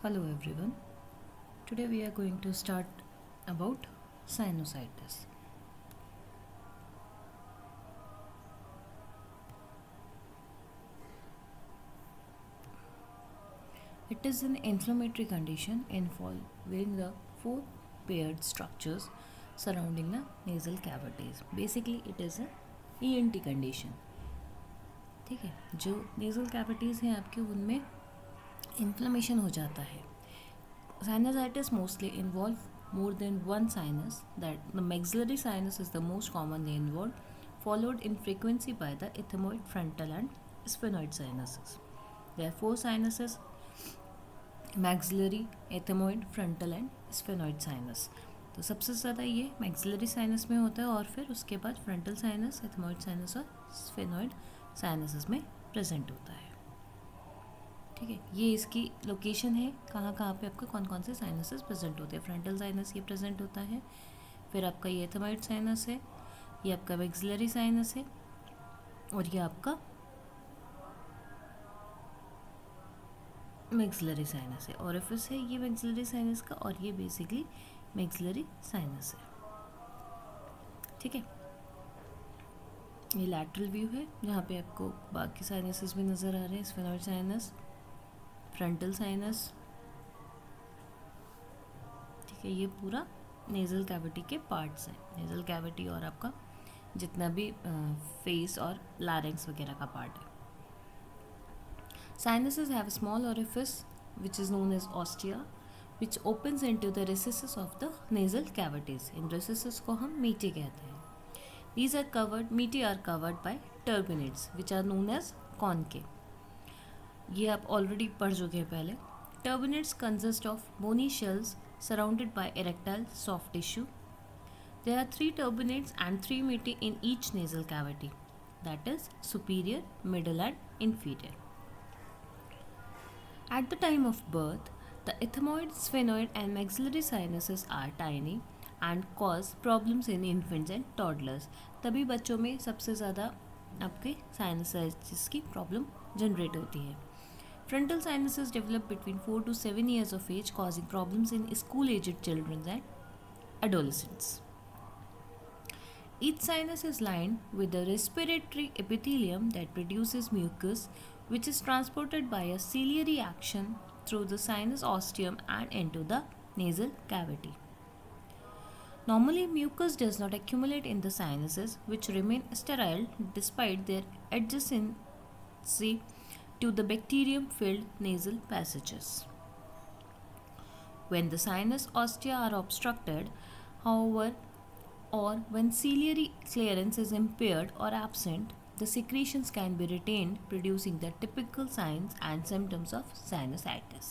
Hello everyone. Today we are going to start about sinusitis. It is an inflammatory condition involving the four paired structures surrounding the nasal cavities. Basically it is a ENT condition. ठीक है, जो nasal cavities हैं आपके उनमें inflammation हो जाता है. Sinusitis mostly involve more than one sinus. That the maxillary sinus is the most commonly involved, followed in frequency by the ethmoid, frontal and sphenoid sinuses. There are four sinuses: maxillary, ethmoid, frontal and sphenoid sinus. तो सबसे ज़्यादा ये maxillary sinus में होता है और फिर उसके बाद फ्रंटल साइनस, एथमोइड साइनस और स्फेनोइड साइनसेस में प्रेजेंट होता है. ठीक है, ये इसकी लोकेशन है, कहाँ कहाँ पे आपका कौन कौन से साइनसेस प्रेजेंट होते हैं. फ्रंटल साइनस ये प्रेजेंट होता है, फिर आपका ये एथमाइड साइनस है, ये आपका मैक्सिलरी साइनस है और ये आपका मैक्सिलरी साइनस है. ओरिफिस है ये मैक्सिलरी साइनस का और ये बेसिकली मैक्सिलरी साइनस है. ठीक है, ये लैटरल व्यू है जहाँ पे आपको बाकी साइनसेस भी नज़र आ रहे हैं. Sphenoid sinus, frontal sinus. ठीक है, ये पूरा नेज़ल कैविटी के पार्ट्स हैं. नेज़ल कैविटी और आपका जितना भी फेस और लारिंक्स वगैरह का पार्ट है. Sinuses have a small orifice which is known as ostia, which opens into the recesses of the nasal cavities. In recesses को हम मीटी कहते हैं. These are covered, meaty are covered by turbinates, which are known as concave. ये आप already पढ़ चुके हैं पहले. Turbinates consist of bony shells surrounded by erectile soft tissue. There are 3 turbinates and 3 meaty in each nasal cavity, that is superior, middle and inferior. At the time of birth, the ethmoid, sphenoid and maxillary sinuses are tiny and cause problems in infants and toddlers. तभी बच्चों में सबसे ज़्यादा आपके sinusitis की problem generate होती है. Frontal sinuses develop between 4 to 7 years of age, causing problems in school-aged children and adolescents. Each sinus is lined with a respiratory epithelium that produces mucus, which is transported by a ciliary action through the sinus ostium and into the nasal cavity. Normally, mucus does not accumulate in the sinuses, which remain sterile despite their adjacency to the bacterium-filled nasal passages. When the sinus ostia are obstructed, however, or when ciliary clearance is impaired or absent, the secretions can be retained, producing the typical signs and symptoms of sinusitis.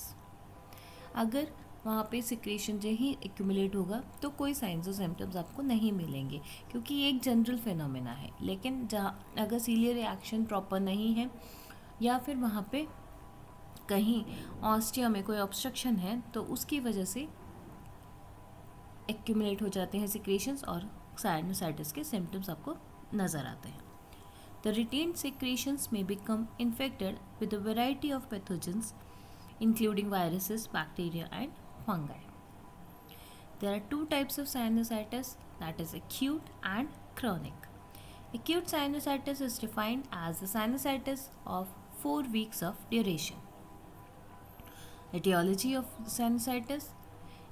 अगर वहाँ पे secretion जो ही accumulate होगा तो कोई science और symptoms आपको नहीं मिलेंगे, क्योंकि ये एक जनरल फिनोमेना है. लेकिन जहाँ अगर सीलियर रिएक्शन प्रॉपर नहीं है या फिर वहाँ पे कहीं ऑस्टिया में कोई ऑब्स्ट्रक्शन है तो उसकी वजह से एक्यूमुलेट हो जाते हैं सिक्रेशंस और साइनसाइटिस के सिम्टम्स आपको नज़र आते हैं. The retained secretions may become infected with a variety of pathogens, including viruses, bacteria, and fungi. There are 2 types of sinusitis, that is acute and chronic. Acute sinusitis is defined as the sinusitis of 4 weeks of duration. Etiology of sinusitis: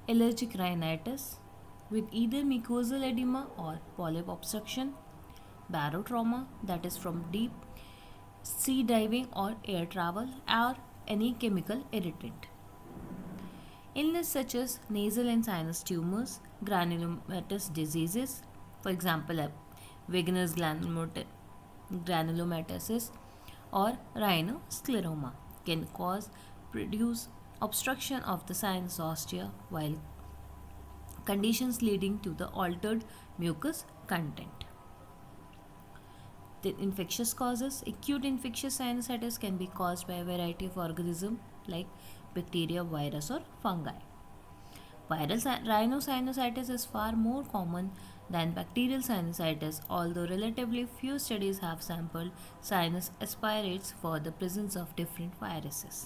allergic rhinitis with either mucosal edema or polyp obstruction, barotrauma, that is from deep sea diving or air travel, or any chemical irritant. Illness such as nasal and sinus tumors, granulomatous diseases, for example, Wegener's granulomatosis or rhinoscleroma, can produce obstruction of the sinus ostia, while conditions leading to the altered mucus content. The infectious causes: acute infectious sinusitis can be caused by a variety of organisms like bacteria, virus or fungi. Viral rhinosinusitis is far more common than bacterial sinusitis, although relatively few studies have sampled sinus aspirates for the presence of different viruses.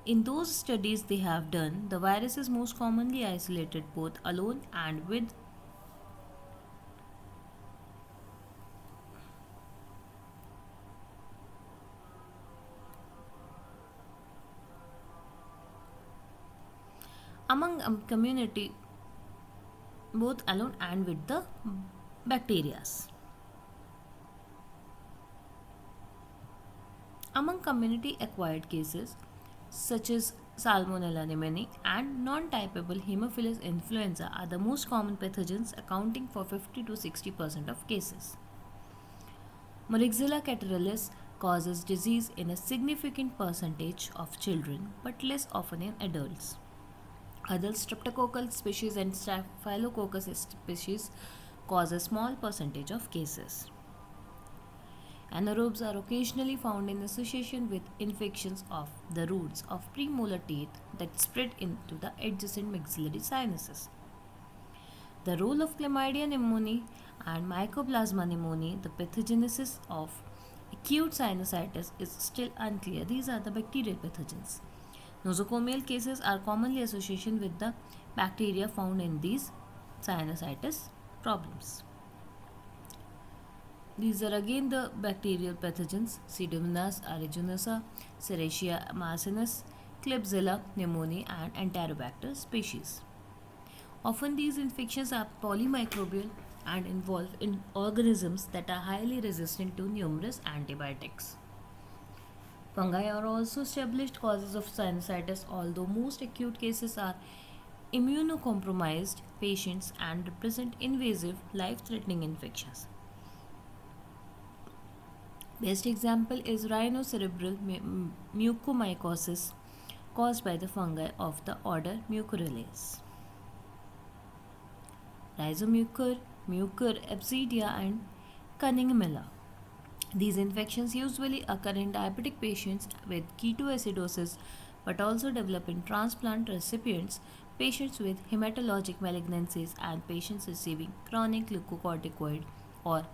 In those studies they have done, the virus is most commonly isolated both alone and with among community, both alone and with the bacteria. Among community acquired cases such as Salmonella pneumoniae and non-typable Haemophilus influenza are the most common pathogens, accounting for 50 to 60% of cases. Moraxella catarrhalis causes disease in a significant percentage of children but less often in adults. Other streptococcal species and Staphylococcus species cause a small percentage of cases. Anaerobes are occasionally found in association with infections of the roots of premolar teeth that spread into the adjacent maxillary sinuses. The role of Chlamydia pneumoniae and Mycoplasma pneumoniae, the pathogenesis of acute sinusitis is still unclear. These are the bacterial pathogens. Nosocomial cases are commonly associated with the bacteria found in these sinusitis problems. These are again the bacterial pathogens: Pseudomonas aeruginosa, Serratia marcinus, Klebsiella pneumoniae, and Enterobacter species. Often these infections are polymicrobial and involve in organisms that are highly resistant to numerous antibiotics. Fungi are also established causes of sinusitis, although most acute cases are immunocompromised patients and represent invasive, life-threatening infections. Best example is rhinocerebral mucormycosis caused by the fungi of the order Mucorales. Rhizomucor, Mucor, Absidia, and Cunninghamella. These infections usually occur in diabetic patients with ketoacidosis but also develop in transplant recipients, patients with hematologic malignancies, and patients receiving chronic glucocorticoid or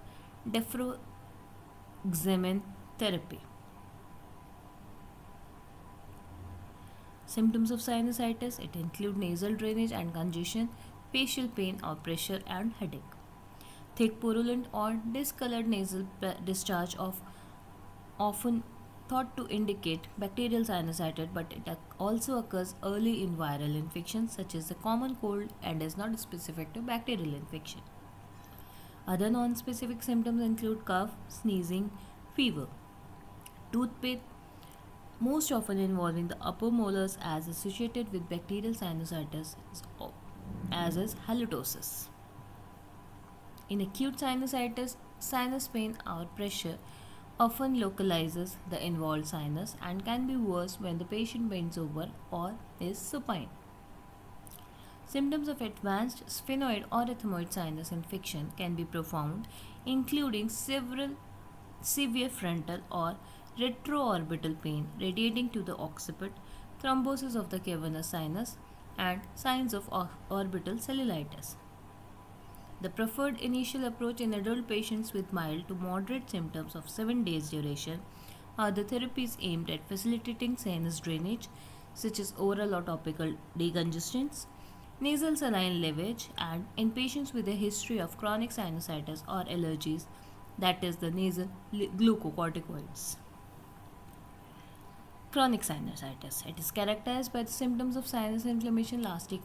deferoxamine therapy. Symptoms of sinusitis: it include nasal drainage and congestion, facial pain or pressure, and headache. Thick, purulent, or discolored nasal discharge of often thought to indicate bacterial sinusitis, but it also occurs early in viral infections such as the common cold and is not specific to bacterial infection. Other non-specific symptoms include cough, sneezing, fever. Tooth pain, most often involving the upper molars, as associated with bacterial sinusitis, as is halitosis. In acute sinusitis, sinus pain or pressure often localizes the involved sinus and can be worse when the patient bends over or is supine. Symptoms of advanced sphenoid or ethmoid sinus infection can be profound, including several severe frontal or retroorbital pain radiating to the occiput, thrombosis of the cavernous sinus, and signs of orbital cellulitis. The preferred initial approach in adult patients with mild to moderate symptoms of 7 days duration are the therapies aimed at facilitating sinus drainage, such as oral or topical decongestants, nasal saline lavage, and in patients with a history of chronic sinusitis or allergies, that is, the nasal glucocorticoids. Chronic sinusitis. It is characterized by the symptoms of sinus inflammation lasting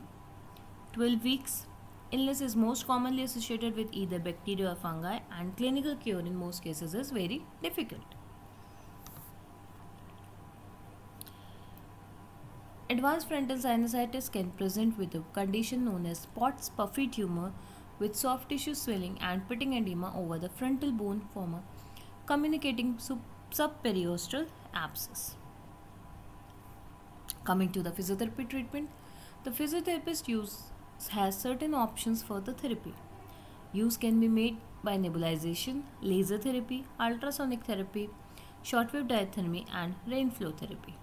12 weeks. Illness is most commonly associated with either bacteria or fungi, and clinical cure in most cases is very difficult. Advanced frontal sinusitis can present with a condition known as Pott's puffy tumor with soft tissue swelling and pitting edema over the frontal bone form a communicating subperiosteal abscess. Coming to the physiotherapy treatment, the physiotherapist has certain options for the therapy. Use can be made by nebulization, laser therapy, ultrasonic therapy, shortwave diathermy, and rhinoflow therapy.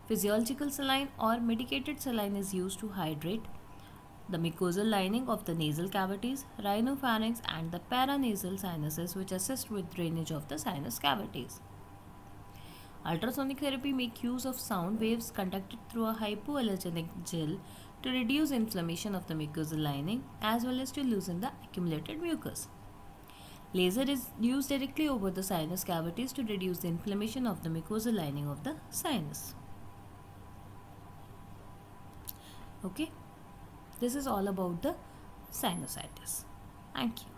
Physiological saline or medicated saline is used to hydrate the mucosal lining of the nasal cavities, rhinopharynx, and the paranasal sinuses, which assist with drainage of the sinus cavities. Ultrasonic therapy make use of sound waves conducted through a hypoallergenic gel to reduce inflammation of the mucosal lining as well as to loosen the accumulated mucus. Laser is used directly over the sinus cavities to reduce the inflammation of the mucosal lining of the sinus. Okay, this is all about the sinusitis. Thank you.